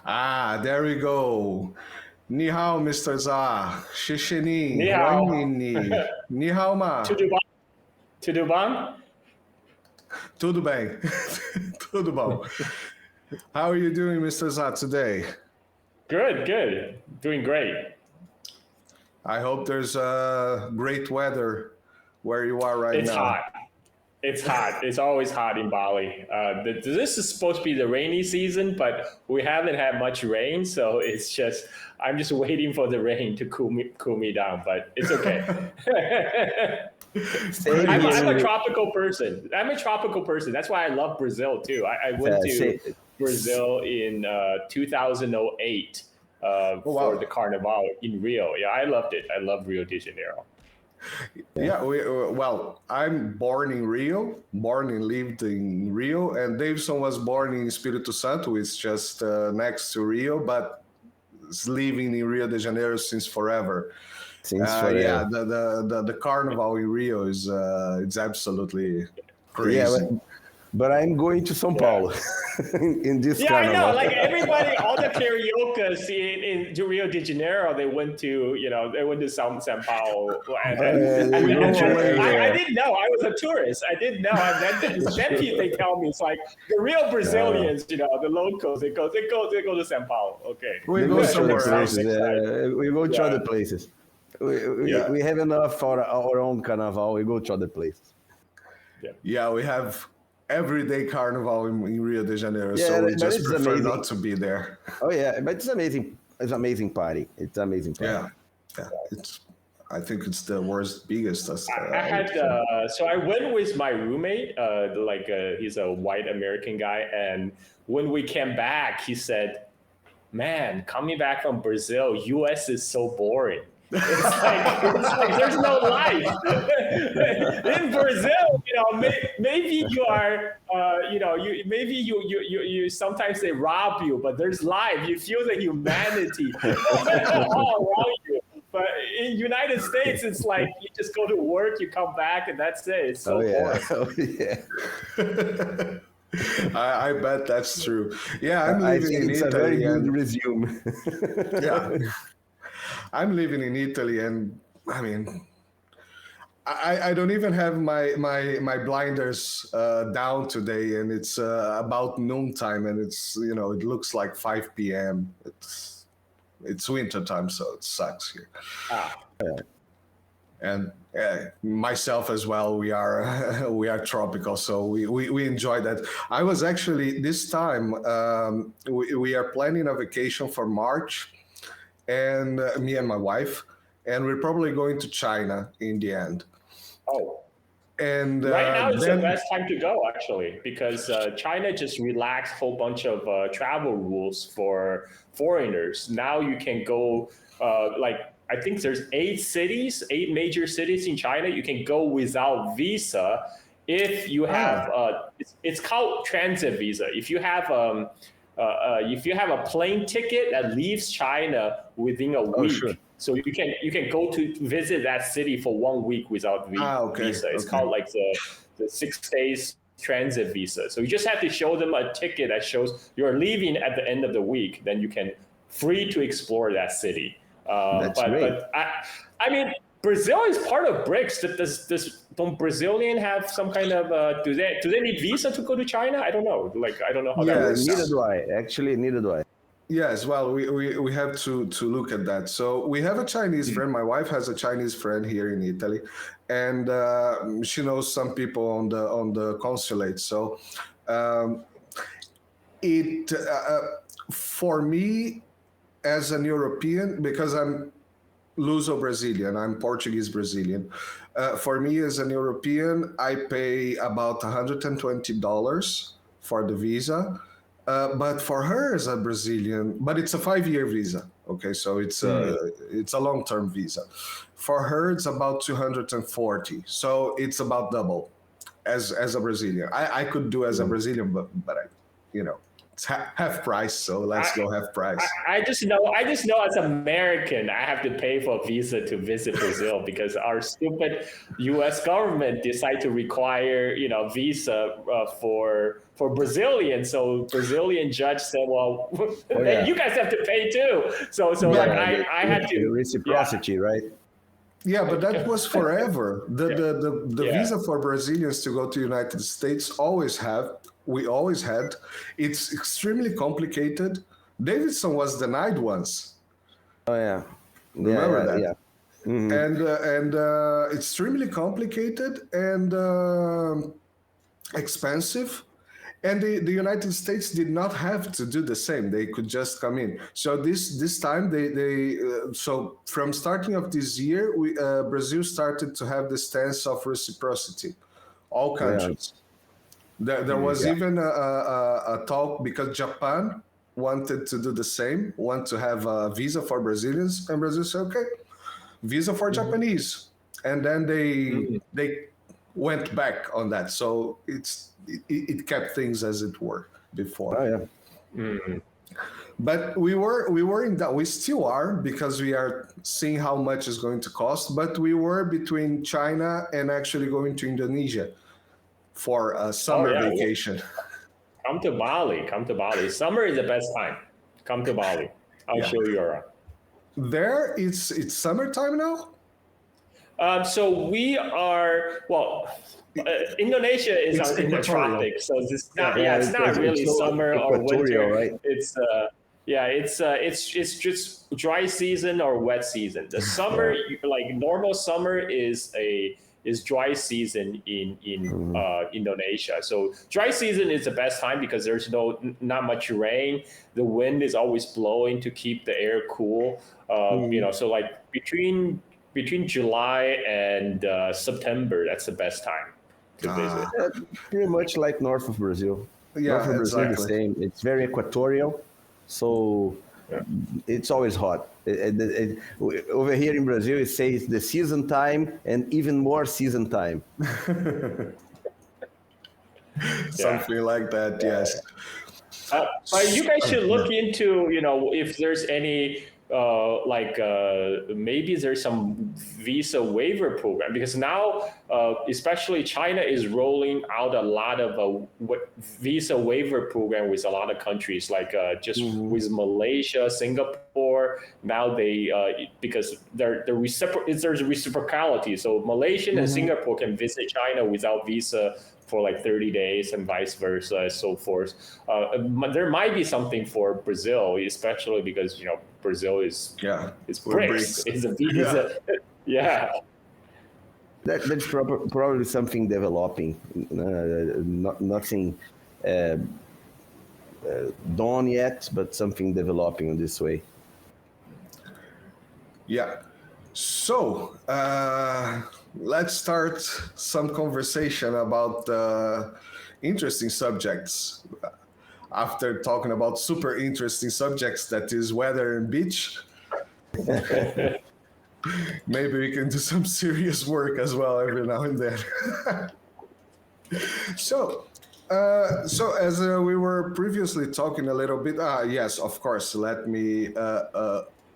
Ah, there we go. Ni hao, Mr. Zha. Shishini, 你好 Huanini. Ni hao ma. ，To do to do bang. Tudo bem. Tudo bom. How are you doing, Mr. Zha, today? Good. Doing great. I hope there's great weather where you are right It's now. hot. It's hot. It's always hot in Bali. This is supposed to be the rainy season, but we haven't had much rain, so I'm just waiting for the rain to cool me down. But it's okay. I'm a tropical person. That's why I love Brazil too. I went to Brazil in 2008 for the Carnival in Rio. Yeah, I loved it. I love Rio de Janeiro. Yeah, well, I'm born in Rio, born and lived in Rio, and Davidson was born in Espírito Santo, which is just next to Rio, but is living in Rio de Janeiro since forever. Yeah, the carnival in Rio is it's absolutely crazy. Yeah, but I'm going to São Paulo in this carnival. I know. Like everybody, all the cariocas in Rio de Janeiro, they went to São Paulo. I didn't know. I was a tourist. I didn't know. And then they tell me it's like the real Brazilians, the locals, they go to São Paulo. Okay, we go somewhere else. We go to other places. We have enough for our own carnival. We go to other places. Yeah, we have everyday carnival in Rio de Janeiro, so we just prefer not to be there. Oh yeah, but it's amazing. It's an amazing party. It's an amazing party. Yeah. I think it's the biggest. So I went with my roommate. He's a white American guy, and when we came back, he said, "Man, coming back from Brazil, U.S. is so boring." It's like there's no life in Brazil. Maybe you are, you sometimes they rob you, but there's life. You feel the humanity all around you. But in United States, it's like you just go to work, you come back, and that's it. It's so boring. Oh yeah. I bet that's true. Yeah, I'm living in Italy. It's a very good resume. Yeah. I'm living in Italy, and I mean, I don't even have my blinders down today, and it's about noontime, and it's it looks like 5 p.m. It's winter time, so it sucks here. And myself as well, we are tropical, so we enjoy that. I was actually this time we are planning a vacation for March. And me and my wife, and we're probably going to China in the end. Oh, and right now is the best time to go, actually, because China just relaxed a whole bunch of travel rules for foreigners. Now you can go, I think there's 8 major cities in China. You can go without visa if you have, it's called transit visa. If you have a plane ticket that leaves China within a week, so you can go to visit that city for 1 week without visa. It's called like the 6 days transit visa. So you just have to show them a ticket that shows you're leaving at the end of the week. Then you can free to explore that city. That's great. But I mean, Brazil is part of BRICS. Don't Brazilian have some kind of do they need visa to go to China? I don't know. I don't know how that works. Neither do I. Actually, neither do I. Yes, well, we have to look at that. So we have a Chinese friend. My wife has a Chinese friend here in Italy, and she knows some people on the consulate. So for me as an European, because I'm Luso-Brazilian, I'm Portuguese-Brazilian. For me as an European, I pay about $120 for the visa. But for her as a Brazilian, but it's a 5-year visa. Okay, so it's a long-term visa. For her, it's about 240. So it's about double as a Brazilian. I could do as a Brazilian, but It's half price, so let's go half price. I just know as American, I have to pay for a visa to visit Brazil because our stupid U.S. government decided to require, visa for Brazilians. So Brazilian judge said, well, then you guys have to pay too. So I had to reciprocity, right? Yeah, but that was forever. The visa for Brazilians to go to the United States we always had. It's extremely complicated. Davidson was denied once. Oh yeah, Remember that? Yeah. Mm-hmm. And extremely complicated and expensive. And the United States did not have to do the same; they could just come in. So this time so from starting of this year, Brazil started to have the stance of reciprocity, all countries. There was even a talk because Japan wanted to do the same, want to have a visa for Brazilians, and Brazil said, okay, visa for Japanese. And then they went back on that. So it kept things as it were before. Oh, yeah. But we were in that. We still are because we are seeing how much is going to cost. But we were between China and actually going to Indonesia for a summer vacation. Come to Bali. Summer is the best time. Come to Bali. I'll show you around. There, it's summertime now? So we are, Indonesia is in the tropics, so it's not really summer or winter. Right? It's just dry season or wet season. The summer, like normal summer, is dry season in Indonesia. So dry season is the best time because there's not much rain. The wind is always blowing to keep the air cool. So like between July and September, that's the best time to visit. Pretty much like north of Brazil. Yeah, north of Brazil exactly. The same. It's very equatorial, so it's always hot. Over here in Brazil, it says the season time and even more season time. Something like that, yes. But you guys should look into, if there's any, maybe there's some visa waiver program because now, especially China is rolling out a lot of visa waiver program with a lot of countries, with Malaysia, Singapore. Now they because there's reciprocality, so Malaysian and Singapore can visit China without visa for like 30 days and vice versa and so forth. There might be something for Brazil, especially because, Brazil is BRICS. It's a visa. Yeah. That's probably something developing, nothing done yet, but something developing in this way. Yeah. So let's start some conversation about interesting subjects. After talking about super interesting subjects, that is weather and beach, maybe we can do some serious work as well every now and then. So as we were previously talking a little bit, yes, of course, let me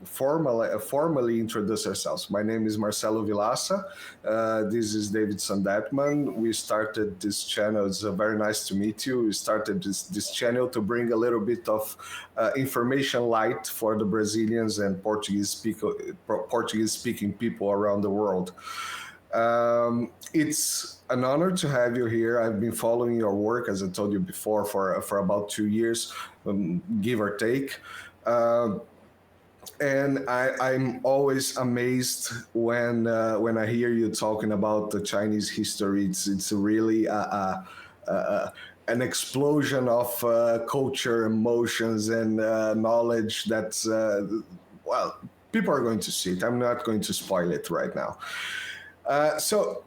formally introduce ourselves. My name is Marcelo Vilaça. This is David Sandatman. We started this channel. It's very nice to meet you. We started this channel to bring a little bit of information light for the Brazilians and Portuguese-speaking people around the world. It's an honor to have you here. I've been following your work, as I told you before, for about 2 years, give or take. And I'm always amazed when I hear you talking about the Chinese history. It's really an explosion of culture, emotions, and knowledge that's people are going to see it. I'm not going to spoil it right now. So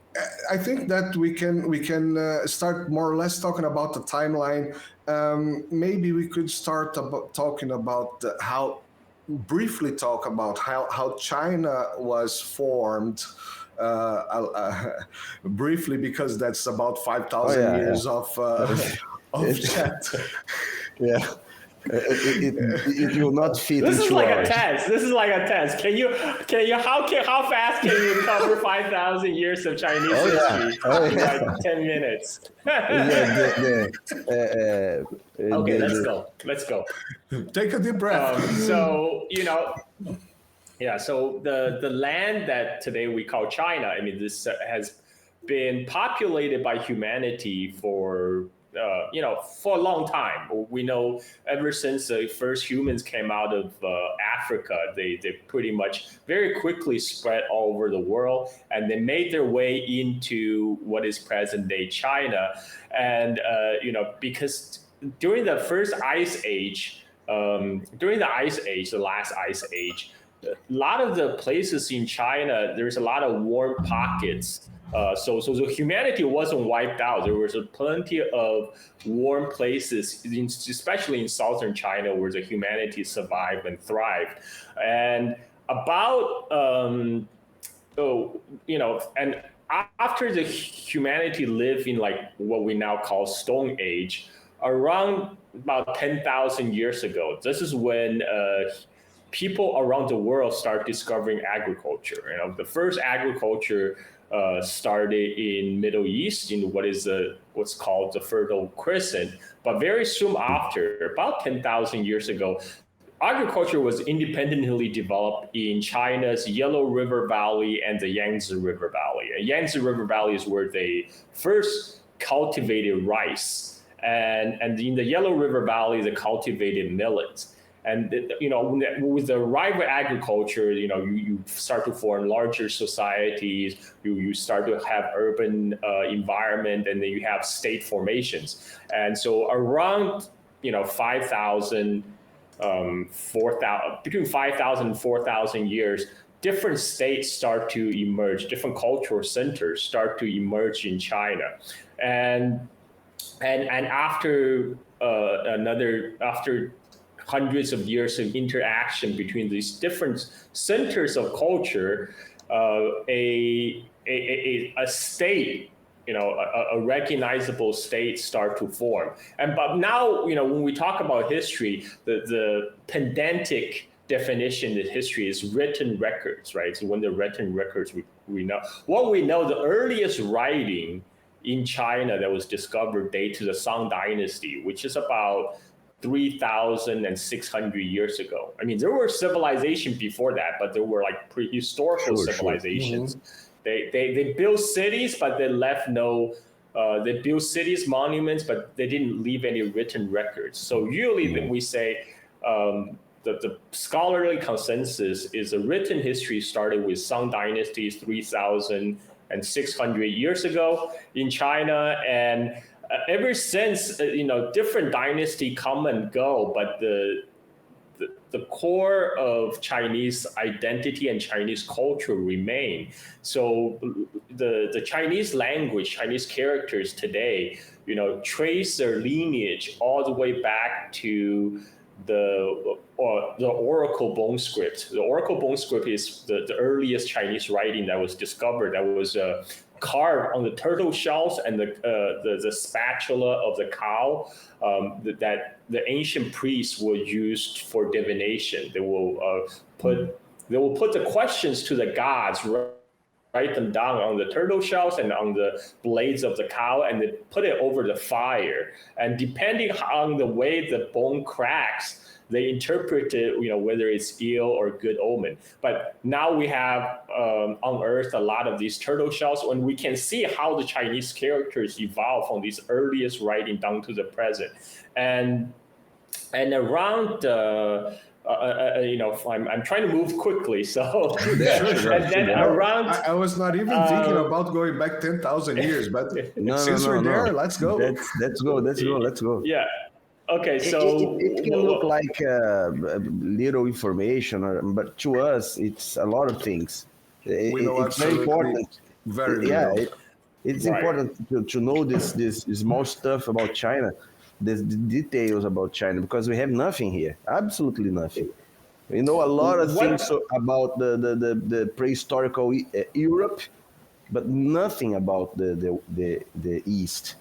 I think that we can start more or less talking about the timeline. Maybe we could start talking about briefly talk about how China was formed, briefly, because that's about 5,000 years of chat. Yeah. It will not fit This in is 2 like hours. a test. This is like a test. How fast can you cover 5,000 years of Chinese history in like 10 minutes? Okay, let's go. Take a deep breath. So yeah. So the land that today we call China, I mean, this has been populated by humanity for for a long time. We know ever since the first humans came out of Africa, they pretty much very quickly spread all over the world, and they made their way into what is present day China. And because during the first ice age, the last ice age, a lot of the places in China, there's a lot of warm pockets. So humanity wasn't wiped out. There was plenty of warm places, especially in southern China, where the humanity survived and thrived. And about and after the humanity lived in like what we now call Stone Age, around about 10,000 years ago, this is when people around the world start discovering agriculture. The first agriculture started in Middle East in what's called the Fertile Crescent. But very soon after, about 10,000 years ago, agriculture was independently developed in China's Yellow River Valley and the Yangtze River Valley. And Yangtze River Valley is where they first cultivated rice. And in the Yellow River Valley, they cultivated millet. And with the arrival of agriculture, you start to form larger societies. You start to have urban environment, and then you have state formations. And so around 5,000, 4,000, between 5,000 and 4,000 years, different states start to emerge. Different cultural centers start to emerge in China, and after hundreds of years of interaction between these different centers of culture, a state, a recognizable state start to form. But now, when we talk about history, the pedantic definition of history is written records, right? So when the written records, we know the earliest writing in China that was discovered date to the Shang Dynasty, which is about 3,600 years ago. I mean, there were civilizations before that, but there were like prehistorical civilizations. Mm-hmm. They built cities, but they left no. They built cities, monuments, but they didn't leave any written records. So usually we say the scholarly consensus is a written history started with Shang Dynasty 3,600 years ago in China, and ever since, different dynasties come and go, but the core of Chinese identity and Chinese culture remain. So the Chinese language, Chinese characters today, trace their lineage all the way back to the Oracle Bone script. The Oracle Bone script is the earliest Chinese writing that was discovered. That was carved on the turtle shells and the spatula of the cow that the ancient priests were used for divination. They will put the questions to the gods, write them down on the turtle shells and on the blades of the cow, and they put it over the fire. And depending on the way the bone cracks, they interpret it, whether it's ill or good omen. But now we have unearthed a lot of these turtle shells, and we can see how the Chinese characters evolve from these earliest writing down to the present. And around I'm trying to move quickly, so and then around I was not even thinking about going back 10,000 years, but since we're there, let's go. Let's go. Yeah. Okay, so it can look like little information, but to us, it's a lot of things. It's very important. It's important to know this small stuff about China, the details about China, because we have nothing here, absolutely nothing. We know a lot of things about the prehistorical Europe, but nothing about the East.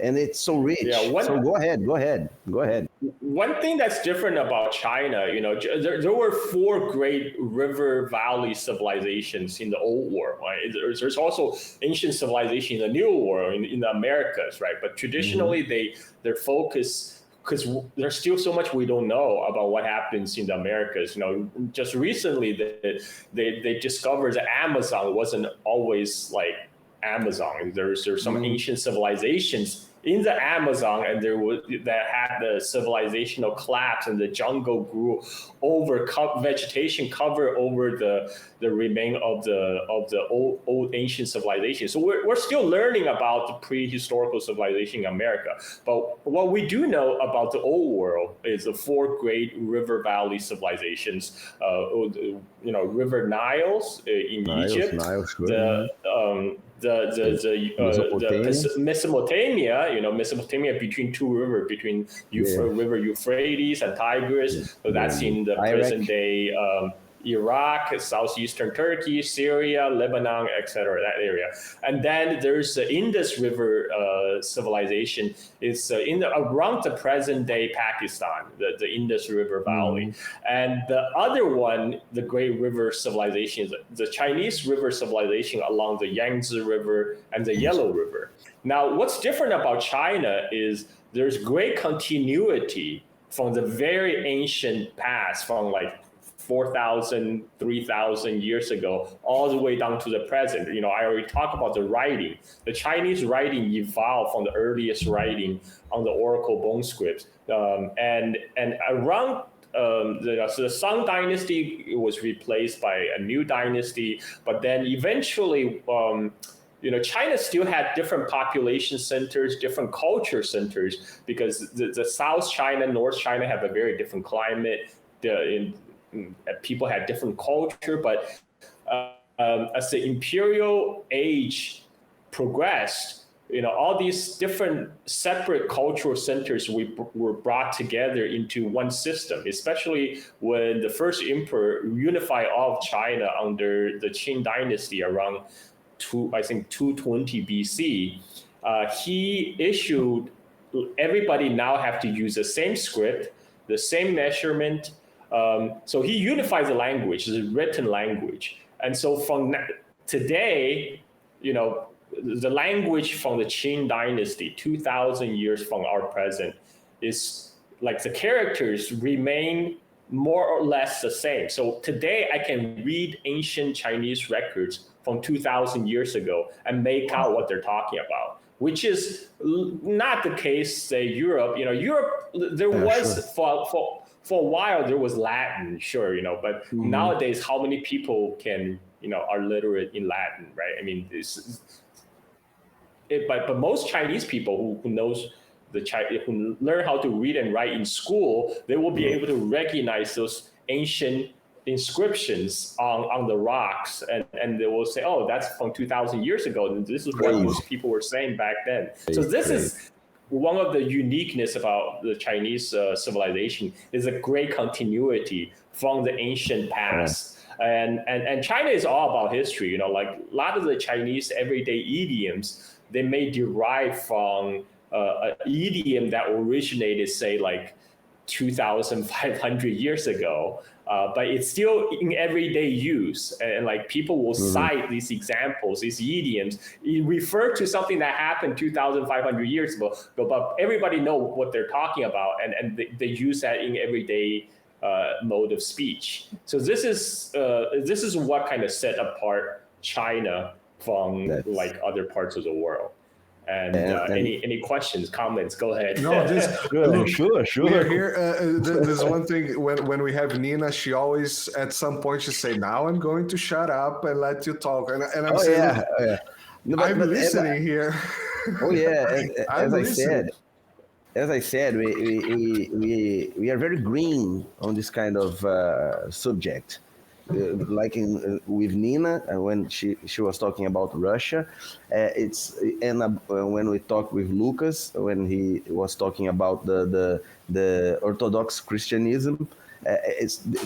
and it's so rich. So go ahead. One thing that's different about China, there were 4 great river valley civilizations in the old world, right? There's also ancient civilization in the new world, in the Americas, right? But traditionally, their focus, because there's still so much we don't know about what happens in the Americas. Just recently, they discovered the Amazon wasn't always like Amazon. There's some ancient civilizations in the Amazon, and that had the civilizational collapse, and the jungle grew over, vegetation covered over the remain of the old ancient civilization. So we're still learning about the prehistorical civilization in America. But what we do know about the old world is the 4 great river valley civilizations. River Niles in Egypt, Mesopotamia between 2 rivers, between River Euphrates and Tigris. So that's in the present day Iraq, southeastern Turkey, Syria, Lebanon, etc., that area. And then there's the Indus River civilization. It's around the present day Pakistan, the Indus River Valley. And the other one, the Great River civilization, is the Chinese River civilization along the Yangtze River and the Yellow River. Now, what's different about China is there's great continuity from the very ancient past, from like 4,000, 3,000 years ago, all the way down to the present. I already talked about the writing. The Chinese writing evolved from the earliest writing on the Oracle Bones scripts. And around the Shang Dynasty was replaced by a new dynasty, but then eventually, China still had different population centers, different culture centers, because the South China, North China have a very different climate. People had different culture, but as the imperial age progressed, all these different separate cultural centers were brought together into one system, especially when the first emperor unified all of China under the Qing dynasty around 220 BC. He issued, everybody now have to use the same script, the same measurement. So he unifies the language, the written language. And so from today, the language from the Qing dynasty, 2,000 years from our present, is like the characters remain more or less the same. So today I can read ancient Chinese records from 2,000 years ago and make out what they're talking about, which is not the case, say, Europe. Europe, there was for a while, there was Latin, sure, but nowadays, how many people are literate in Latin, right? I mean, but most Chinese people who knows who learn how to read and write in school, they will be able to recognize those ancient inscriptions on the rocks, and they will say, oh, that's from 2,000 years ago, and this is what those people were saying back then. So this is one of the uniqueness about the Chinese civilization, is a great continuity from the ancient past. And China is all about history. Like a lot of the Chinese everyday idioms, they may derive from an idiom that originated, say, like 2,500 years ago, but it's still in everyday use. And like people will cite these examples, these idioms, refer to something that happened 2,500 years ago, but everybody know what they're talking about, and they use that in everyday mode of speech. So this is what kind of set apart China from like other parts of the world. And any questions, comments? Go ahead. No, sure. We're here. There's one thing when we have Nina, she always at some point she say, "Now I'm going to shut up and let you talk," and I'm saying, No, I'm listening here. Oh yeah, as I said, we are very green on this kind of subject. Like with Nina, when she was talking about Russia, when we talked with Lucas, when he was talking about the Orthodox Christianism,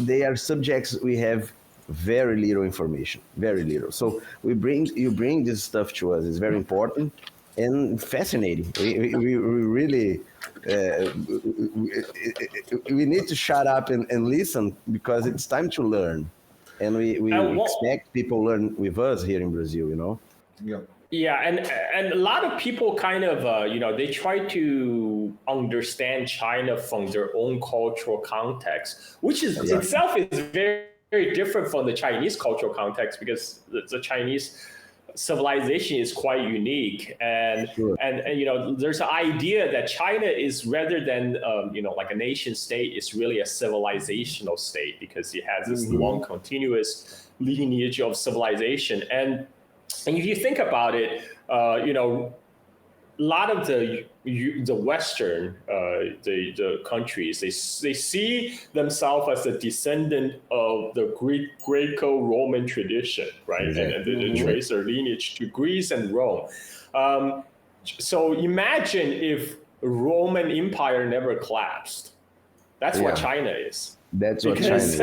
they are subjects we have very little information, very little. So you bring this stuff to us. It's very important, and fascinating. We really we need to shut up and listen because it's time to learn, and we expect people learn with us here in Brazil. Yeah. Yeah, and a lot of people kind of they try to understand China from their own cultural context, which is itself is very, very different from the Chinese cultural context, because the Chinese civilization is quite unique, and there's an idea that China is, rather than like a nation state, is really a civilizational state, because it has this long continuous lineage of civilization. And if you think about it, a lot of the Western the countries, they see themselves as a descendant of the Greco-Roman tradition, right? Exactly. And they trace their lineage to Greece and Rome. So imagine if Roman Empire never collapsed. That's what China is. That's what China is.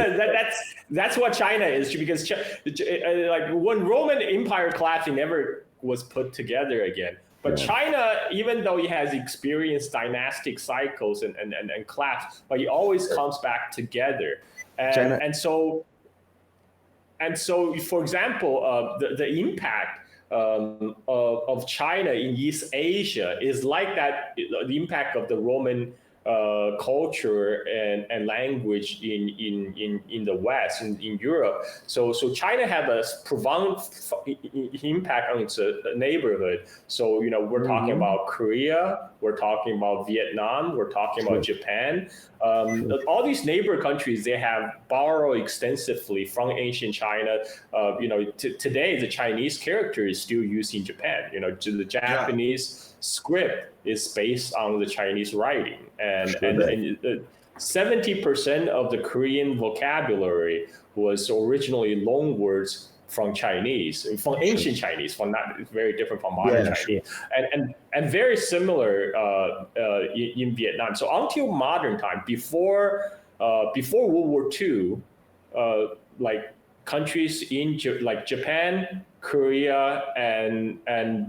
That's what China is, because like when Roman Empire collapsed, it never was put together again. But China, even though it has experienced dynastic cycles and collapse, but it always comes back together. And so, for example, the impact of China in East Asia is like that. The impact of the Roman culture and language in the West, in Europe. So China had a profound impact on its neighborhood. So we're talking about Korea, we're talking about Vietnam, we're talking about Japan. All these neighbor countries, they have borrowed extensively from ancient China. Today the Chinese character is still used in Japan. The Japanese script is based on the Chinese writing, and 70% of the Korean vocabulary was originally loan words from Chinese, from ancient Chinese, from not very different from modern Chinese, and very similar in Vietnam. So until modern time, before World War II, like countries in like Japan, Korea, and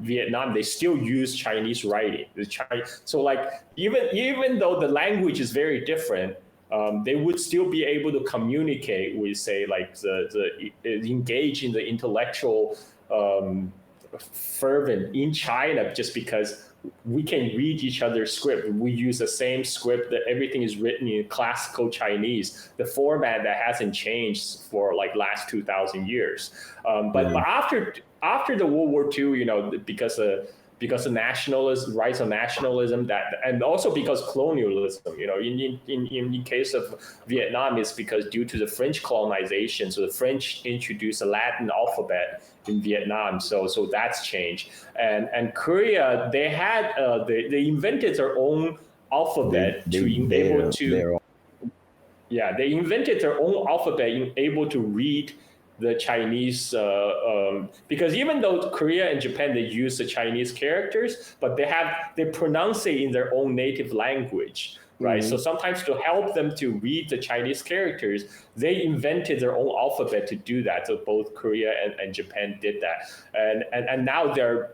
Vietnam, they still use Chinese writing. So like even though the language is very different, they would still be able to communicate with, say, like the engage in the intellectual fervent in China, just because we can read each other's script. We use the same script, that everything is written in classical Chinese, the format that hasn't changed for like last 2,000 years. But after the World War II, because of nationalism, rise of nationalism, and also because colonialism, in case of Vietnam, it's because due to the French colonization, so the French introduced a Latin alphabet in Vietnam, so that's changed. And Korea, they had they invented their own alphabet they invented their own alphabet, able to read the Chinese, because even though Korea and Japan, they use the Chinese characters, but they pronounce it in their own native language, right? So sometimes to help them to read the Chinese characters, they invented their own alphabet to do that. So both Korea and Japan did that, and now they're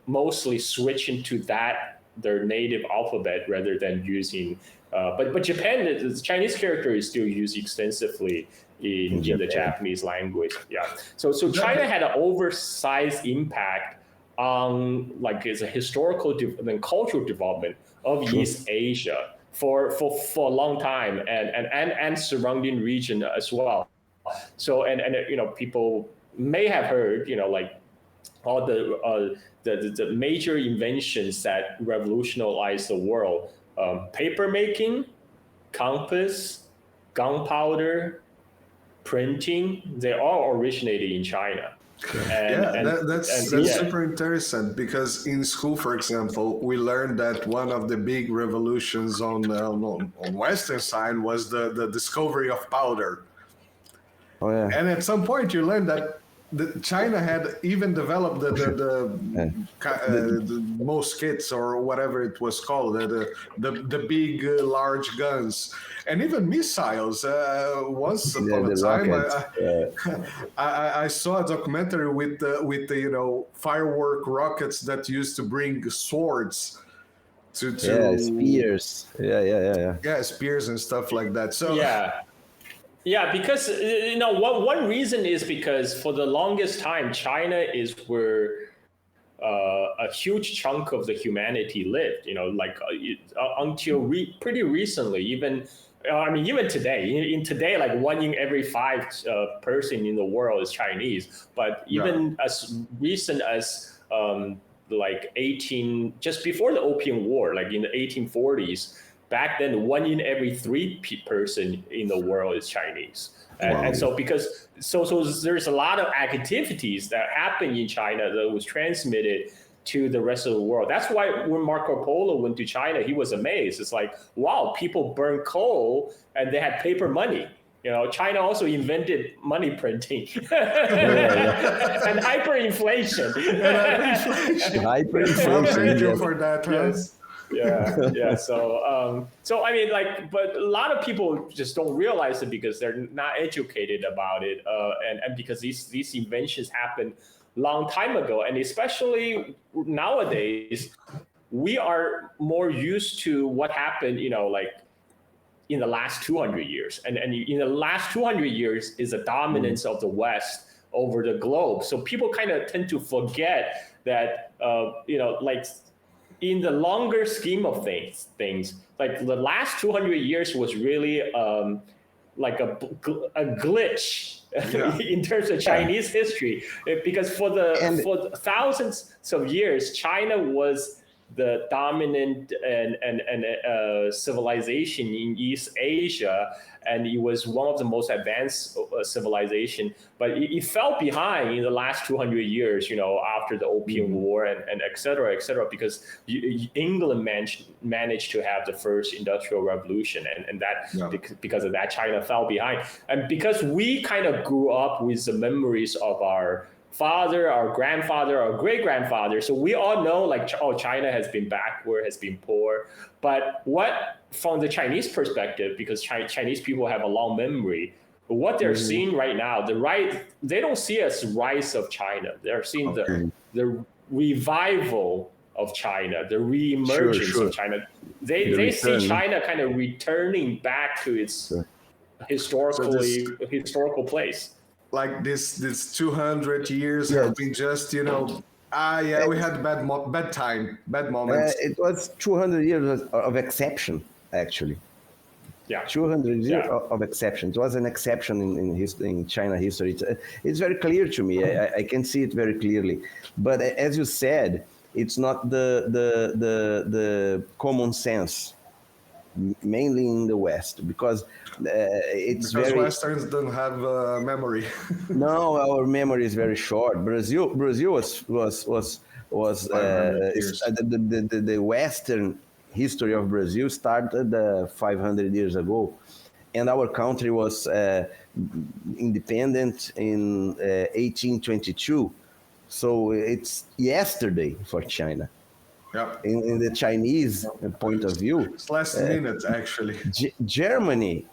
mostly switching to their native alphabet rather than using. But Japan, the Chinese character is still used extensively in the Japanese language. Yeah. So China had an oversized impact on, like, it's a historical and cultural development of East Asia for a long time, and surrounding region as well. So and people may have heard like all the major inventions that revolutionized the world: paper making, compass, gunpowder, printing. They all originated in China. That's super interesting, because in school, for example, we learned that one of the big revolutions on Western side was the discovery of powder. And at some point you learn that China had even developed the mosquits or whatever it was called, the big large guns, and even missiles. Once upon a time, I saw a documentary with the firework rockets that used to bring swords to spears. Yeah, spears and stuff like that. So yeah, because one reason is because for the longest time, China is where a huge chunk of the humanity lived. Until pretty recently, even even today. In today, like 1 in every 5 person in the world is Chinese. But even as recent as just before the Opium War, like in the 1840s. Back then, 1 in every 3 person in the world is Chinese. And so there's a lot of activities that happen in China that was transmitted to the rest of the world. That's why when Marco Polo went to China, he was amazed. It's like, wow, people burn coal and they had paper money. China also invented money printing and hyperinflation. Thank you for that. Yes. Yeah. So but a lot of people just don't realize it because they're not educated about it, and because these inventions happened long time ago, and especially nowadays, we are more used to what happened, in the last 200 years, and in the last 200 years is the dominance of the West over the globe. So people kind of tend to forget that, in the longer scheme of things, like the last 200 years was really like a glitch in terms of Chinese history, because for thousands of years, China was the dominant and civilization in East Asia, and it was one of the most advanced civilization. But it fell behind in the last 200 years, after the Opium War and et cetera, because England managed to have the first industrial revolution, and that because of that, China fell behind. And because we kind of grew up with the memories of our father, our grandfather, our great-grandfather. So we all know, China has been backward, has been poor. But from the Chinese perspective, because Chinese people have a long memory, what they're seeing right now, they don't see as rise of China. They're seeing the revival of China, the reemergence of China. They see China kind of returning back to its historical place. Like this 200 years have been just, we had bad moments. It was 200 years of exception, actually. Yeah, 200 years of exception. It was an exception in China history. It's very clear to me. I can see it very clearly. But as you said, it's not the common sense, mainly in the West, because Westerns don't have memory. No, our memory is very short. Brazil was the Western history of Brazil started 500 years ago, and our country was independent in 1822. So it's yesterday for China. Yeah. In the Chinese point of view, it's last minute actually. Germany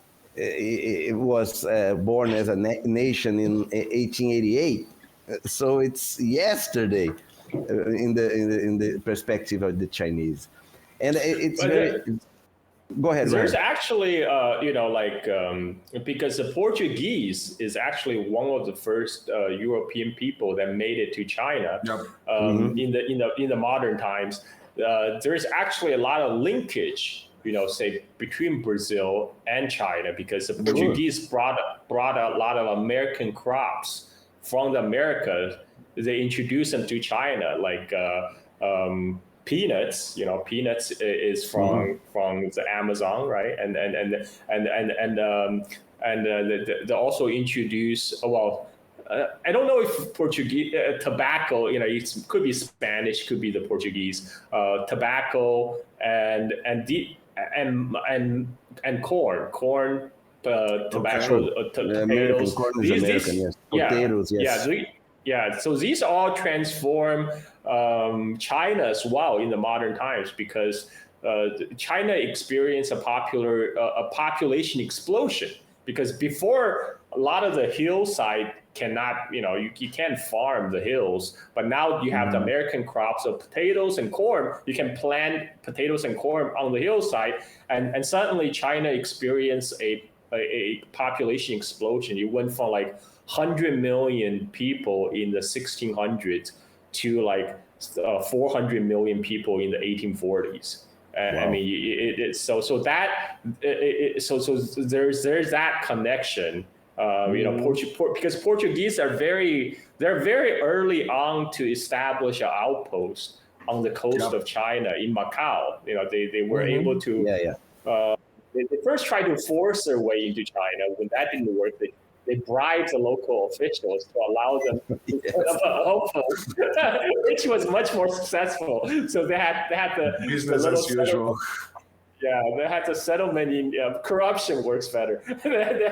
was born as a nation in 1888, so it's yesterday in the perspective of the Chinese, and it's Go ahead. There's actually, because the Portuguese is actually one of the first European people that made it to China. In the modern times. There's actually a lot of linkage, say between Brazil and China, because the Portuguese brought a lot of American crops from the Americas. They introduced them to China, like peanuts. Peanuts is from the Amazon, right? And they also introduce I don't know if Portuguese tobacco. It could be Spanish, could be the Portuguese tobacco and corn, tobacco, potatoes. Corn is American, yes. Potatoes, yes. Yeah, so these all transform China as well in the modern times because China experienced a population explosion because before a lot of the hillside cannot, you can't farm the hills, but now you have the American crops of potatoes and corn. You can plant potatoes and corn on the hillside, and suddenly China experienced a population explosion. You went from like 100 million people in the 1600s to like 400 million people in the 1840s. Wow. I mean, so there's that connection. Because Portuguese they're very early on to establish an outpost on the coast of China in Macau. They were able to. They first tried to force their way into China. When that didn't work, they bribed the local officials to allow them to set up an outpost, which was much more successful. So they had the business as usual. Yeah, they had the settlement in corruption works better. they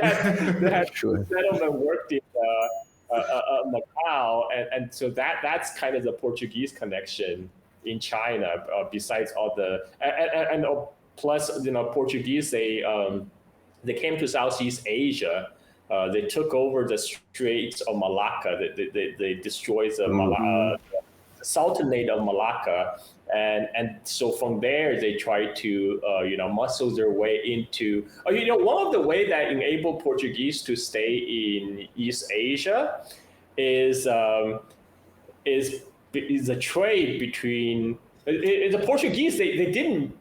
had sure. Settlement worked in Macau, and so that's kind of the Portuguese connection in China. Besides all the and plus, Portuguese they came to Southeast Asia. They took over the Straits of Malacca. They destroyed the Sultanate of Malacca, and so from there they tried to muscle their way into. One of the way that enabled Portuguese to stay in East Asia is the trade between. The Portuguese,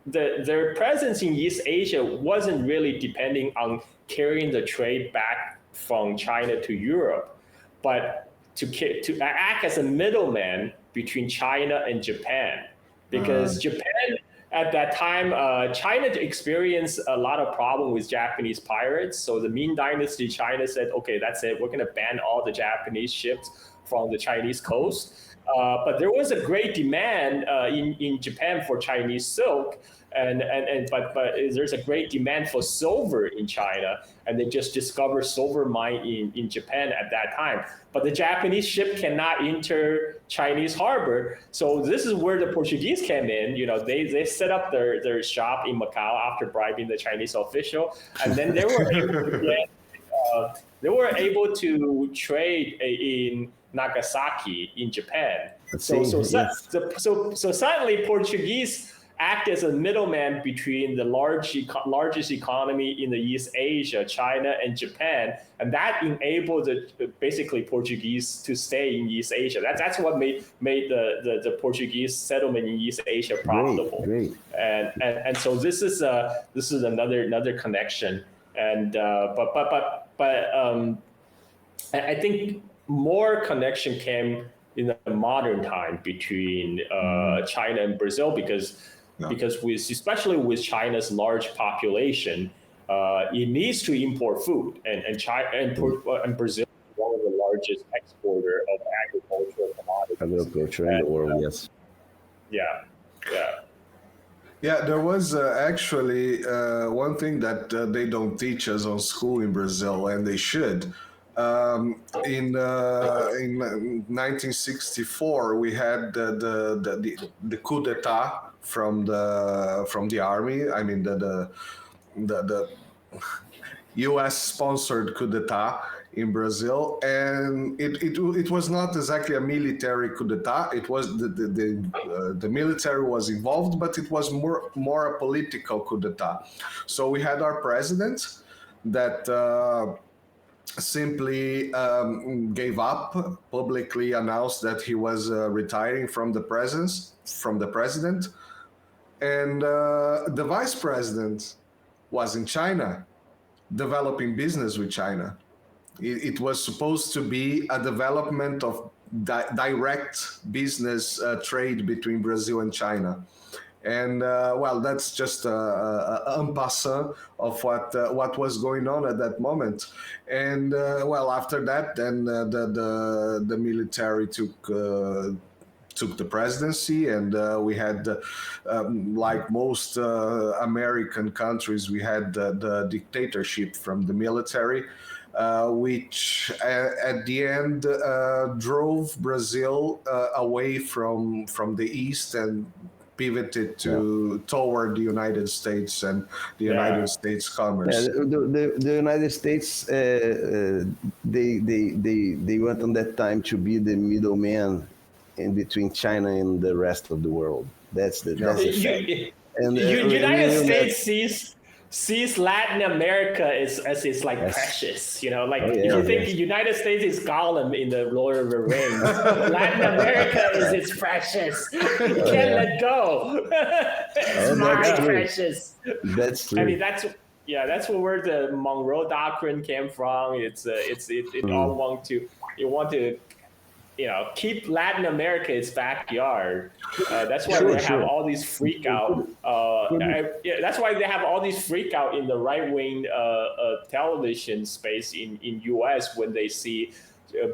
their presence in East Asia wasn't really depending on carrying the trade back from China to Europe, but to act as a middleman between China and Japan. Because Japan, at that time, China experienced a lot of problem with Japanese pirates. So the Ming Dynasty China said, okay, that's it. We're going to ban all the Japanese ships from the Chinese coast. But there was a great demand in Japan for Chinese silk, but there's a great demand for silver in China, and they just discovered silver mine in Japan at that time. But the Japanese ship cannot enter Chinese harbor, so this is where the Portuguese came in. They set up their shop in Macau after bribing the Chinese official, and then they were able to trade in Nagasaki in Japan. So suddenly Portuguese act as a middleman between the largest economy in the East Asia, China and Japan, and that enabled basically Portuguese to stay in East Asia. That's what made the Portuguese settlement in East Asia profitable. Great. And so this is another connection. And I think more connection came in the modern time between China and Brazil because especially with China's large population, it needs to import food, and Brazil is one of the largest exporter of agricultural commodities. Agriculture in the world, yes. Yeah. Yeah, there was actually one thing that they don't teach us on school in Brazil, and they should. In 1964, we had the coup d'état from the army. I mean the U.S. sponsored coup d'état in Brazil, and it was not exactly a military coup d'état. It was the military was involved, but it was more a political coup d'état. So we had our president that simply gave up, publicly announced that he was retiring from the president, and the vice president was in China, developing business with China. It was supposed to be a development of direct business trade between Brazil and China. And that's just en passant of what was going on at that moment. And after that, then the military took the presidency, and we had, like most American countries, we had the dictatorship from the military, which at the end drove Brazil away from the East and pivoted toward the United States and the United States commerce. The United States, they went on that time to be the middleman in between China and the rest of the world. That's the fact. And United States sees Latin America as it's like precious, you know, like if you think the United States is Gollum in the Lord of the Rings, Latin America is its precious. You can't let go. It's my precious. That's true. I mean, that's where the Monroe Doctrine came from. It all want to keep Latin America its backyard. That's why they have all these freak out. That's why they have all these freak out in the right wing television space in U.S. when they see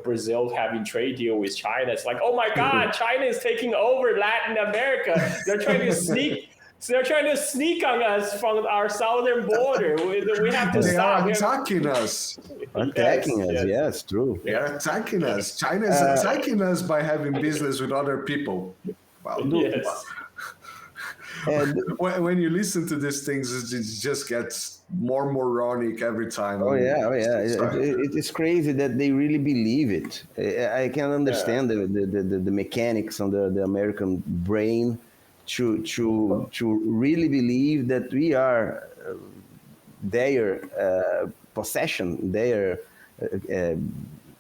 Brazil having trade deal with China. It's like, oh my God, China is taking over Latin America. They're trying to sneak. So they're trying to sneak on us from our southern border. We have to stop. They are attacking us. Yes, true. They are attacking us. China is attacking us by having business with other people. Wow. Yes. And when you listen to these things, it just gets more moronic every time. It's crazy that they really believe it. I can understand the mechanics on the American brain. To really believe that we are their possession, their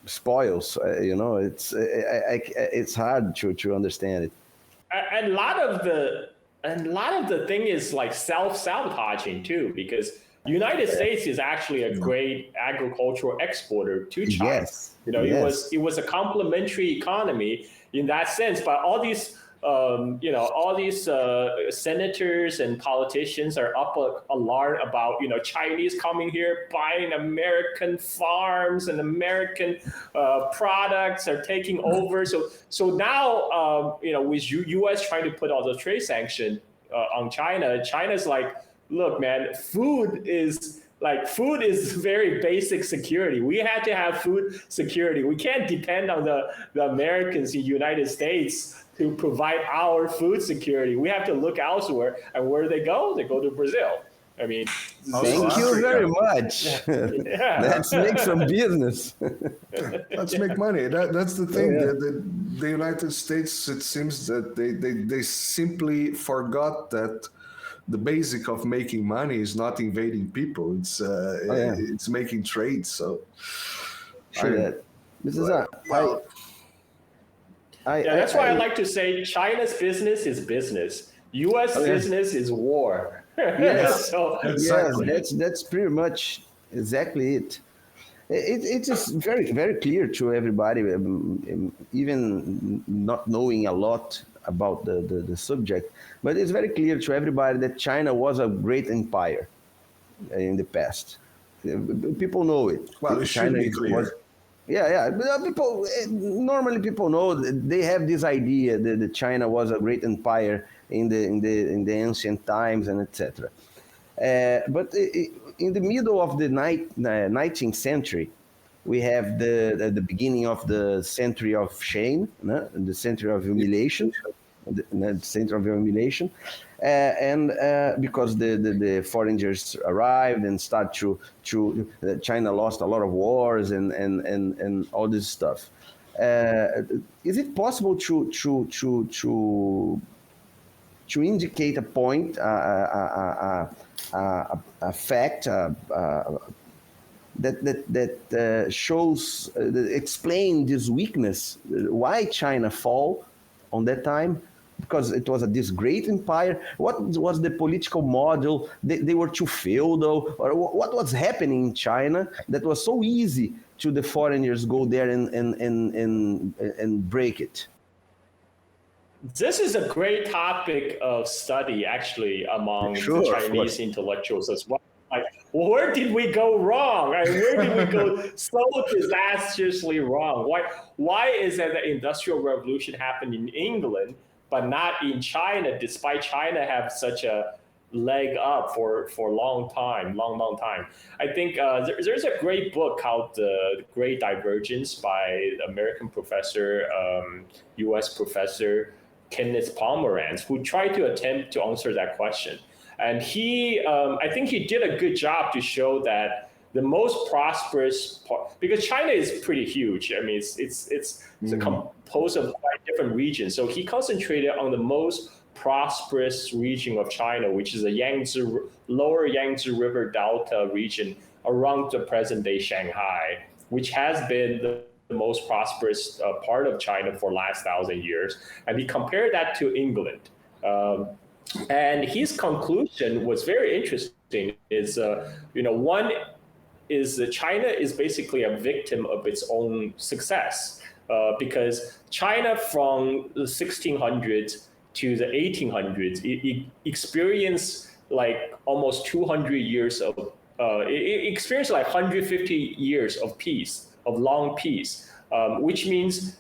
spoils. It's hard to understand it. And a lot of the thing is like self-sabotaging too, because United States is actually a great agricultural exporter to China. Yes. It was a complementary economy in that sense, but all these senators and politicians are up alarm about, Chinese coming here, buying American farms and American products are taking over. So now, with U.S. trying to put all the trade sanction on China, China's like, look, man, food is very basic security. We have to have food security. We can't depend on the Americans in the United States to provide our food security. We have to look elsewhere. And where do they go? They go to Brazil. I mean, thank you very much. Let's make some business. Let's make money. That's the thing. The United States, it seems that they simply forgot that the basic of making money is not invading people. It's making trade. So, that's why I like to say China's business is business. U.S. business is war. Yes, that's pretty much exactly it. It is very, very clear to everybody, even not knowing a lot about the subject, but it's very clear to everybody that China was a great empire in the past. People know it. Well, it should be clear. But people know, they have this idea that China was a great empire in the ancient times and etc. But in the middle of the 19th century, we have the beginning of the century of shame, the century of humiliation, and because the foreigners arrived and start to China lost a lot of wars and all this stuff. Is it possible to indicate a point, a fact that shows, explain this weakness, why China fall on that time? Because it was this great empire. What was the political model? They were too feudal, or what was happening in China that was so easy to the foreigners go there and break it? This is a great topic of study, actually, among the Chinese intellectuals as well. Like, where did we go wrong? Right? Where did we go so disastrously wrong? Why is it the Industrial Revolution happened in England, but not in China, despite China have such a leg up for a long time. I think there's a great book called The Great Divergence by American professor, U.S. professor Kenneth Pomeranz, who tried to attempt to answer that question. And I think he did a good job to show that the most prosperous part, because China is pretty huge. I mean, it's composed of 5 different regions. So he concentrated on the most prosperous region of China, which is the lower Yangtze River Delta region around the present-day Shanghai, which has been the most prosperous part of China for the last 1,000 years. And he compared that to England. And his conclusion was very interesting. One is that China is basically a victim of its own success, because China from the 1600s to the 1800s, it experienced like almost 200 years of, it experienced like 150 years of peace, of long peace, which means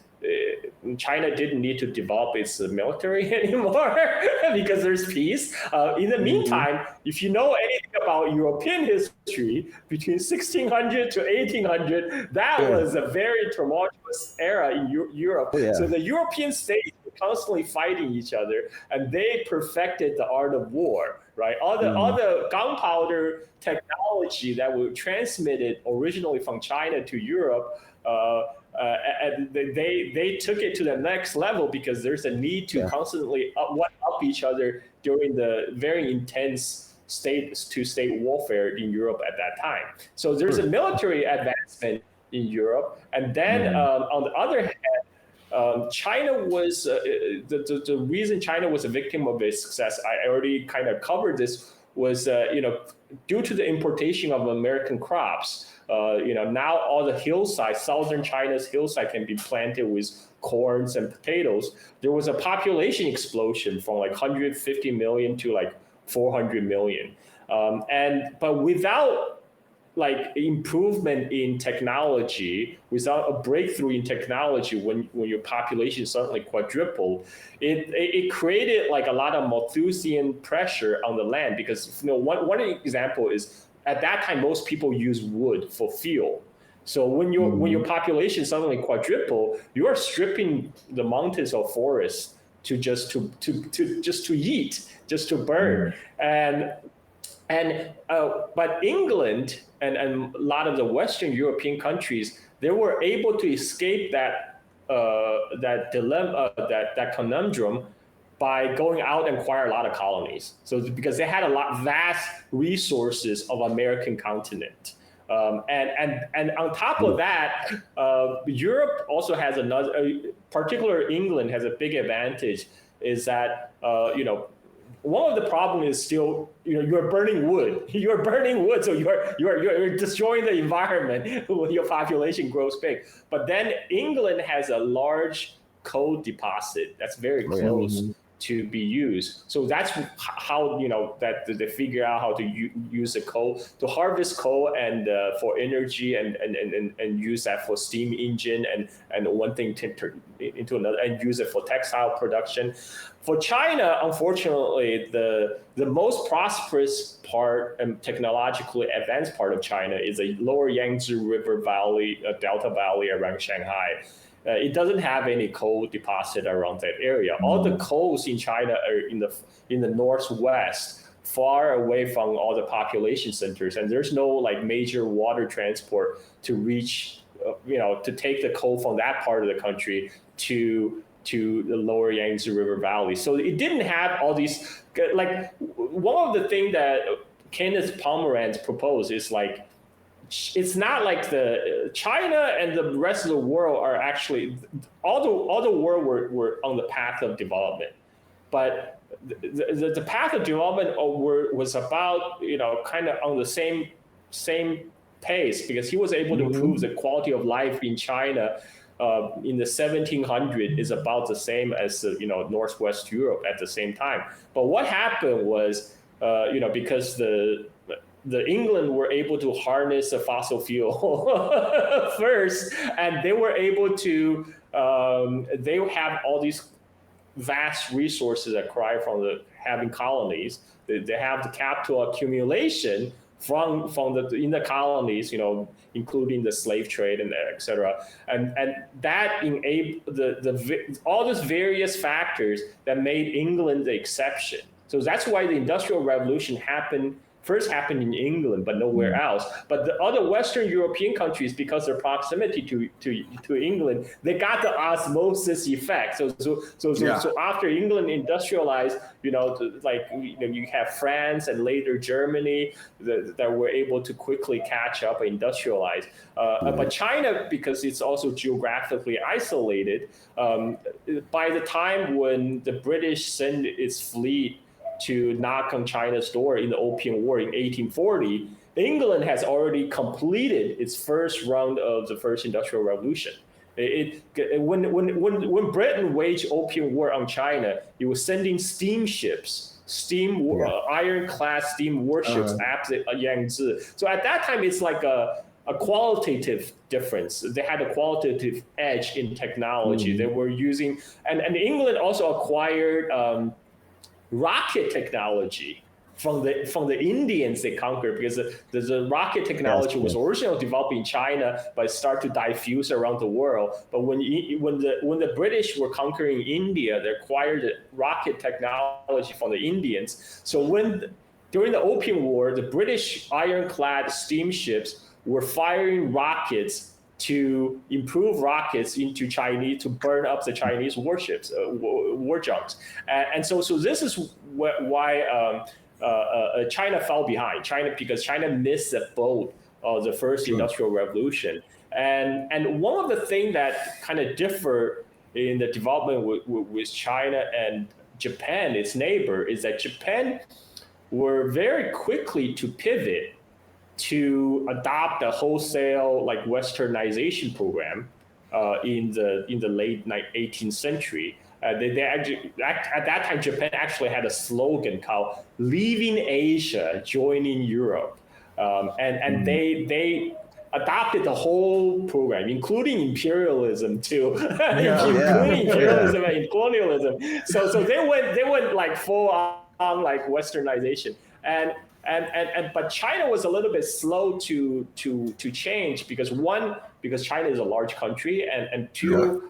China didn't need to develop its military anymore because there's peace. In the meantime, if you know anything about European history, between 1600 to 1800, that was a very tumultuous era in Europe. So the European states were constantly fighting each other, and they perfected the art of war. Right, all the gunpowder technology that was transmitted originally from China to Europe. And they took it to the next level because there's a need to constantly up each other during the very intense state-to-state warfare in Europe at that time. So there's a military advancement in Europe, and then on the other hand, China was the reason China was a victim of its success. I already kind of covered this. Was due to the importation of American crops. Now all the hillside, southern China's hillside can be planted with corns and potatoes. There was a population explosion from like 150 million to like 400 million. But without like improvement in technology, without a breakthrough in technology, when your population suddenly quadrupled, it created like a lot of Malthusian pressure on the land, because one example is at that time most people use wood for fuel. So when your population suddenly quadruple, you are stripping the mountains of forests to eat, just to burn. But England and a lot of the Western European countries, they were able to escape that dilemma, that conundrum, by going out and acquire a lot of colonies. So because they had vast resources of American continent. And on top of that, Europe also has particular England has a big advantage, is that one of the problems is still, you're burning wood. You're burning wood, so you're destroying the environment when your population grows big. But then England has a large coal deposit that's very close to be used. So that's how that they figure out how to use the coal, to harvest coal and for energy and use that for steam engine and one thing to turn into another, and use it for textile production. For China, unfortunately, the most prosperous part and technologically advanced part of China is a lower Yangtze River Valley, Delta Valley around Shanghai. It doesn't have any coal deposit around that area. All the coals in China are in the northwest, far away from all the population centers, and there's no like major water transport to reach, to take the coal from that part of the country to the lower Yangtze River Valley. So it didn't have all these, like, one of the things that Kenneth Pomeranz proposed is like, it's not like the China and the rest of the world are actually, all the world were on the path of development, but the path of development was about kind of on the same pace, because he was able to improve the quality of life in China in the 1700s is about the same as Northwest Europe at the same time. But what happened was because the England were able to harness a fossil fuel first, and they were able to. They have all these vast resources acquired from having colonies. They have the capital accumulation from in the colonies, including the slave trade and et cetera. And that enabled all these various factors that made England the exception. So that's why the Industrial Revolution first happened in England, but nowhere else. But the other Western European countries, because of their proximity to England, they got the osmosis effect. So after England industrialized, you have France and later Germany that were able to quickly catch up and industrialize. But China, because it's also geographically isolated, by the time when the British sent its fleet to knock on China's door in the Opium War in 1840, England has already completed its first round of the first Industrial Revolution. When Britain waged Opium War on China, it was sending steamships, ironclad steam warships up the Yangtze. So at that time, it's like a qualitative difference. They had a qualitative edge in technology. They were using, and England also acquired rocket technology from the Indians they conquered, because the rocket technology was originally developed in China, but started to diffuse around the world. But when the British were conquering India, they acquired the rocket technology from the Indians. So during the Opium War, the British ironclad steamships were firing rockets to improve rockets into Chinese, to burn up the Chinese warships, war junks. And so this is why China fell behind. Because China missed the boat of the first Industrial Revolution. And one of the things that kind of differ in the development with China and Japan, its neighbor, is that Japan were very quickly to pivot to adopt a wholesale westernization program in the late 18th century. They actually, at that time, Japan actually had a slogan called "Leaving Asia, Joining Europe," and they adopted the whole program, including imperialism too, including imperialism and colonialism. So they went full on westernization. But China was a little bit slow to change, because China is a large country, and two,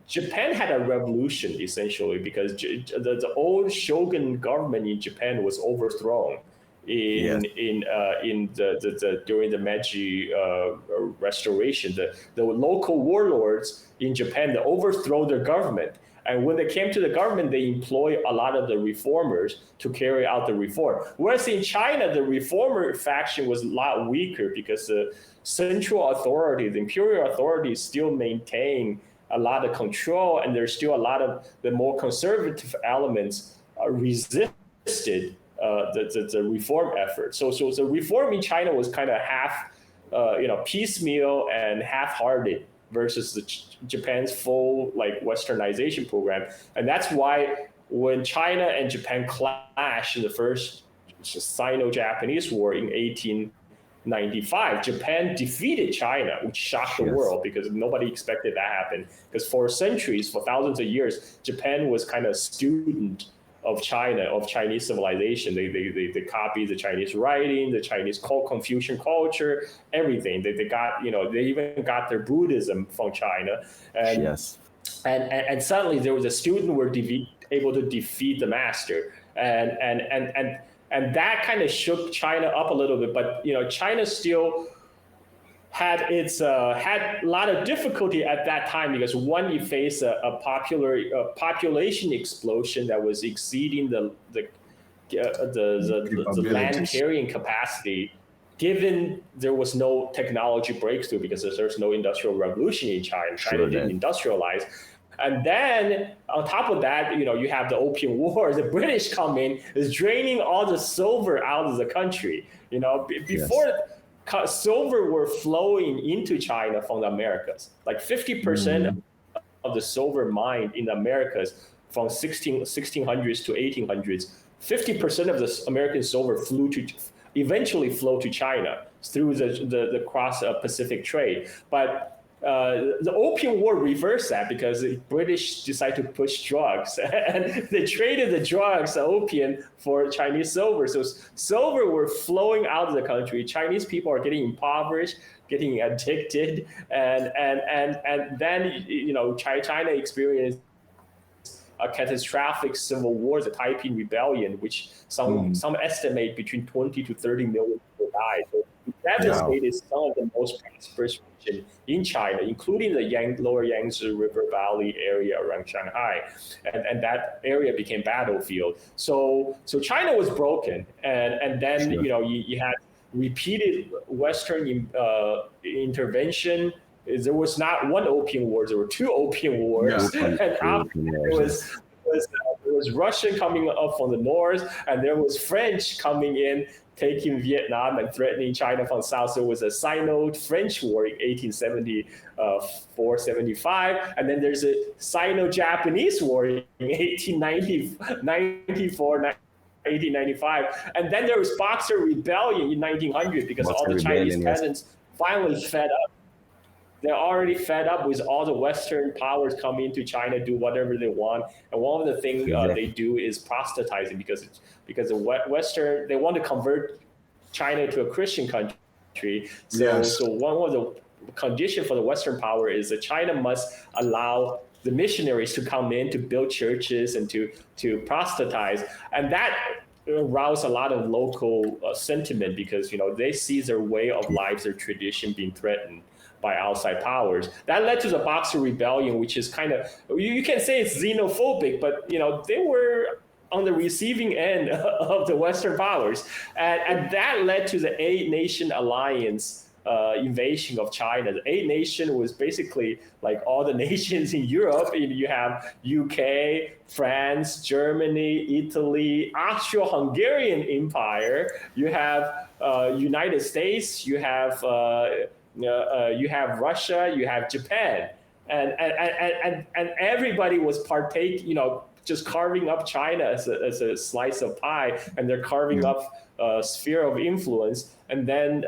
Japan had a revolution essentially, because the old shogun government in Japan was overthrown during the Meiji restoration. The local warlords in Japan, they overthrow their government. And when they came to the government, they employed a lot of the reformers to carry out the reform. Whereas in China, the reformer faction was a lot weaker, because the central authority, the imperial authority, still maintained a lot of control, and there's still a lot of the more conservative elements resisted the reform effort. So the reform in China was kind of half, piecemeal and half-hearted, versus Japan's full westernization program. And that's why when China and Japan clashed in the first Sino-Japanese War in 1895, Japan defeated China, which shocked the world, because nobody expected that happen. Because for centuries, for thousands of years, Japan was kind of a student of China, of Chinese civilization. They copied the Chinese writing, the Chinese Confucian culture, everything. They got, they even got their Buddhism from China. And suddenly there was a student were able to defeat the master. And that kind of shook China up a little bit. But, China still had a lot of difficulty at that time, because one, you face a population explosion that was exceeding the land carrying capacity, given there was no technology breakthrough, because there's no industrial revolution in China. China didn't industrialize. And then on top of that, you have the Opium War. The British come in, is draining all the silver out of the country. Before silver were flowing into China from the Americas. 50% of the silver mined in the Americas from 1600s to 1800s, 50% of the American silver eventually flow to China through the cross Pacific trade. But the Opium War reversed that because the British decided to push drugs and they traded the drugs, the opium, for Chinese silver. So silver were flowing out of the country. Chinese people are getting impoverished, getting addicted, and then China experienced a catastrophic civil war, the Taiping Rebellion, which some estimate between 20 to 30 million people died. So it devastated some of the most prosperous region in China, including the lower Yangtze River Valley area around Shanghai, and that area became battlefield. So China was broken, and then you had repeated Western intervention. There was not one opium war; there were two opium wars, and after there was Russian coming up from the north, and there was French coming in, taking Vietnam and threatening China from south. So it was a Sino-French war in 1874-75, and then there's a Sino-Japanese war in 1895, and then there was Boxer Rebellion in 1900 because all the Chinese peasants finally fed up. They're already fed up with all the Western powers coming into China, do whatever they want. And one of the things they do is proselytizing because the Western, they want to convert China to a Christian country. So one of the conditions for the Western power is that China must allow the missionaries to come in to build churches and to proselytize. And that aroused a lot of local sentiment because, they see their way of life, their tradition being threatened by outside powers. That led to the Boxer Rebellion, which is kind of, you can say it's xenophobic, but they were on the receiving end of the Western powers. And that led to the Eight Nation Alliance invasion of China. The Eight Nation was basically like all the nations in Europe. You have UK, France, Germany, Italy, Austro-Hungarian Empire. You have United States. You have Russia, you have Japan, and everybody was just carving up China as a slice of pie, and they're carving up a sphere of influence. And then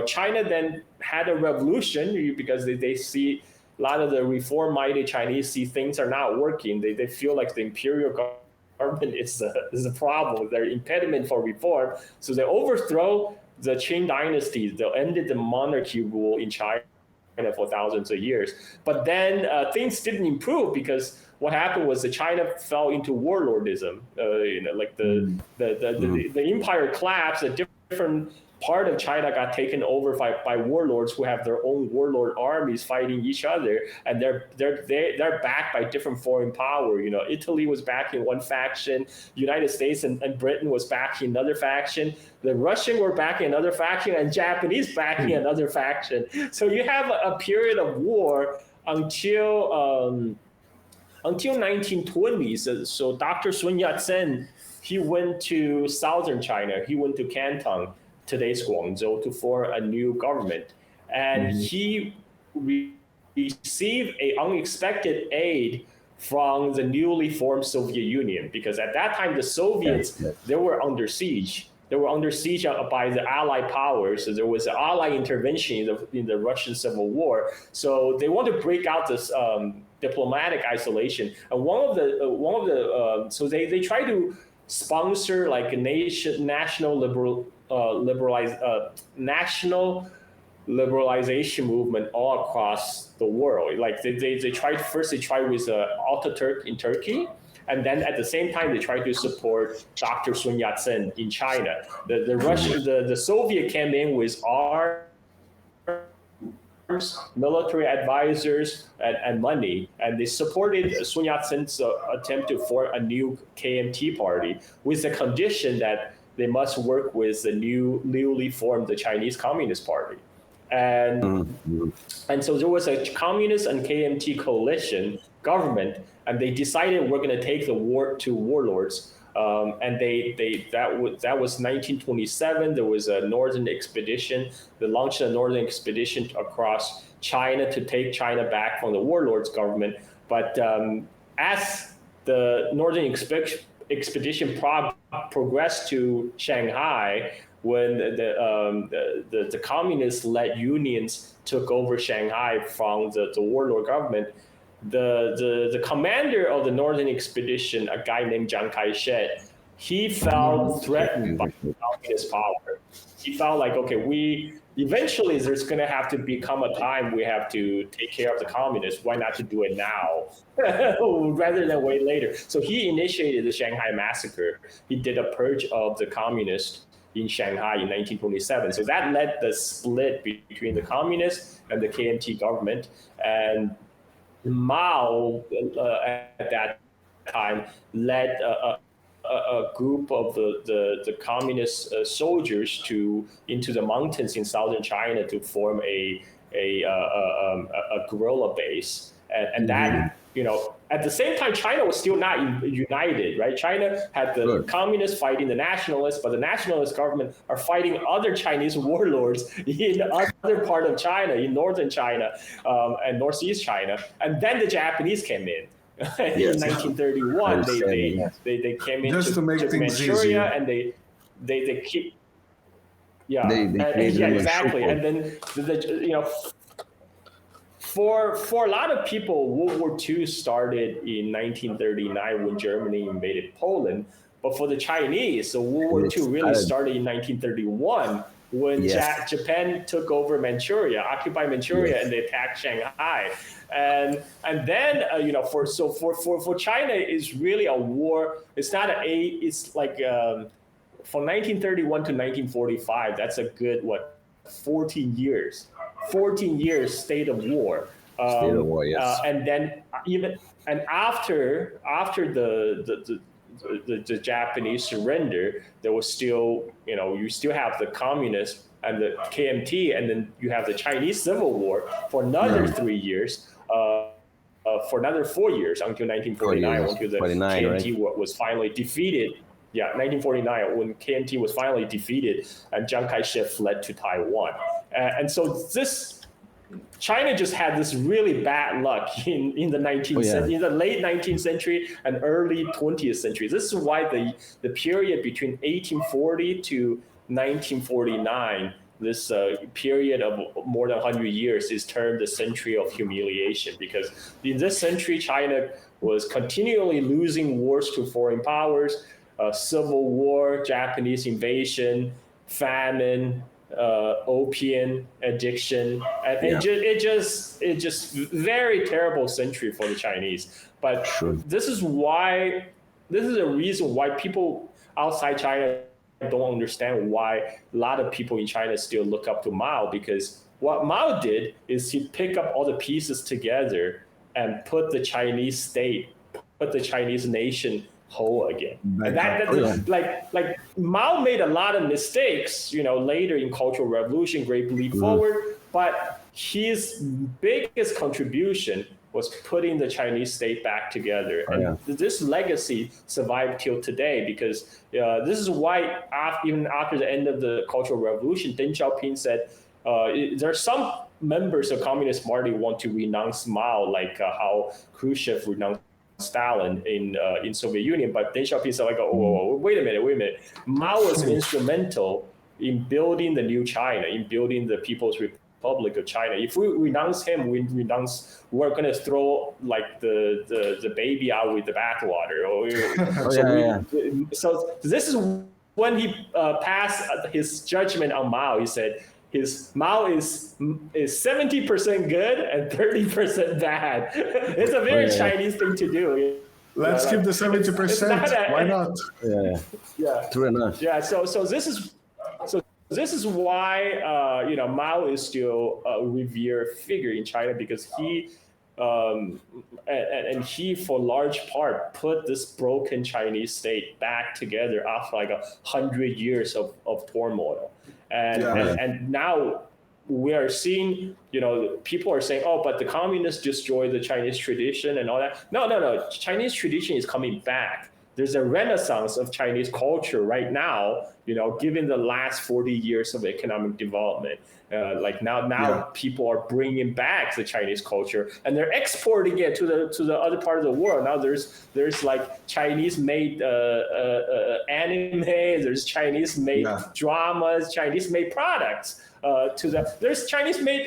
China then had a revolution because they see a lot of the reform-minded Chinese see things are not working. They feel like the imperial government is a problem, they're impediment for reform, so they overthrow the Shang Dynasty. They ended the monarchy rule in China for thousands of years. But then things didn't improve because what happened was that China fell into warlordism. The empire collapsed. A different part of China got taken over by warlords who have their own warlord armies fighting each other, and they're backed by different foreign power. Italy was backing one faction, United States and Britain was backing another faction, the Russian were backing another faction, and Japanese backing another faction. So you have a period of war until 1920s. So Dr. Sun Yat-sen, he went to southern China. He went to Canton, today's Guangzhou, to form a new government. And he received an unexpected aid from the newly formed Soviet Union, because at that time, the Soviets, they were under siege. They were under siege by the Allied powers. So there was an Allied intervention in the Russian Civil War. So they want to break out this diplomatic isolation. And so they try to sponsor like a national liberalization movement all across the world. Like they tried with Ataturk in Turkey, and then at the same time they tried to support Dr. Sun Yat-sen in China. The Soviet came in with arms, military advisors, and money, and they supported Sun Yat-sen's attempt to form a new KMT party with the condition that they must work with the newly formed the Chinese Communist Party. And so there was a communist and KMT coalition government, and they decided we're going to take the war to warlords. And that was 1927. There was a northern expedition. They launched a northern expedition across China to take China back from the warlords government. But as the northern expedition progressed to Shanghai, when the communist-led unions took over Shanghai from the warlord government, the commander of the Northern Expedition, a guy named Chiang Kai-shek, he felt threatened by communist power. He felt like, okay, eventually there's going to have to become a time we have to take care of the communists. Why not to do it now rather than wait later? So he initiated the Shanghai Massacre. He did a purge of the communists in Shanghai in 1927. So that led the split between the communists and the KMT government. And Mao, at that time, led a group of the communist soldiers into the mountains in southern China to form a guerrilla base, and that, at the same time, China was still not united, right? China had the communists fighting the nationalists, but the nationalist government are fighting other Chinese warlords in other part of China, in northern China and northeast China, and then the Japanese came in. In 1931, they came into Manchuria, and they keep exactly. And then for a lot of people, World War II started in 1939 when Germany invaded Poland. But for the Chinese, so World War II really started in 1931 when Japan took over Manchuria, occupied Manchuria, and they attacked Shanghai. And then for China, it's really a war. It's not it's like from 1931 to 1945. That's a good 14 years. 14 years state of war. State of war, yes. And then after the Japanese surrender, there was still, you still have the communists and the KMT, and then you have the Chinese Civil War for another 3 years, for another 4 years until 1949, until the KMT was finally defeated. Yeah, 1949, when KMT was finally defeated and Chiang Kai-shek fled to Taiwan. And so China just had this really bad luck in the in the late 19th century and early 20th century. This is why the period between 1840 to 1949, this period of more than 100 years, is termed the century of humiliation, because in this century, China was continually losing wars to foreign powers, civil war, Japanese invasion, famine, opium addiction, and it just very terrible century for the Chinese. But this is a reason why people outside China don't understand why a lot of people in China still look up to Mao, because what Mao did is he picked up all the pieces together and put the Chinese state, put the Chinese nation whole again. And like Mao made a lot of mistakes, later in Cultural Revolution, Great Leap Forward, but his biggest contribution was putting the Chinese state back together. And this legacy survived till today, because this is why even after the end of the Cultural Revolution, Deng Xiaoping said there are some members of Communist Party want to renounce Mao, like how Khrushchev renounced Stalin in Soviet Union, but Deng Xiaoping said, wait a minute. Mao was instrumental in building the new China, in building the People's Republic of China. If we renounce him, we're going to throw like the baby out with the bathwater. So this is when he passed his judgment on Mao. He said Mao is 70% good and 30% bad. It's a very Chinese thing to do. Let's keep the 70%. Why not? True enough. So this is why Mao is still a revered figure in China, because he and he, for large part, put this broken Chinese state back together after like 100 years of turmoil. And now we are seeing, people are saying, but the communists destroyed the Chinese tradition and all that. No. Chinese tradition is coming back. There's a renaissance of Chinese culture right now, given the last 40 years of economic development. Like now people are bringing back the Chinese culture and they're exporting it to the other part of the world. Now there's like Chinese made anime, there's Chinese made dramas, Chinese made products. There's Chinese made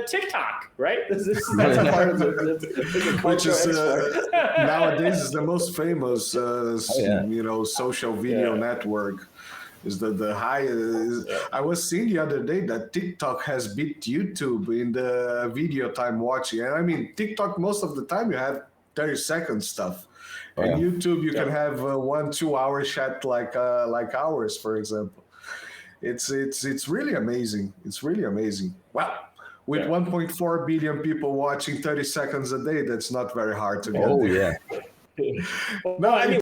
TikTok, right? That's a part of the which is nowadays is the most famous social video network. Is the highest? I was seeing the other day that TikTok has beat YouTube in the video time watching, and I mean TikTok most of the time you have 30-second stuff, and YouTube you can have 1-2 hour chat like ours, for example. It's really amazing. It's really amazing. Well, with 1.4 billion people watching 30 seconds a day, that's not very hard to get. Oh yeah. No, I mean.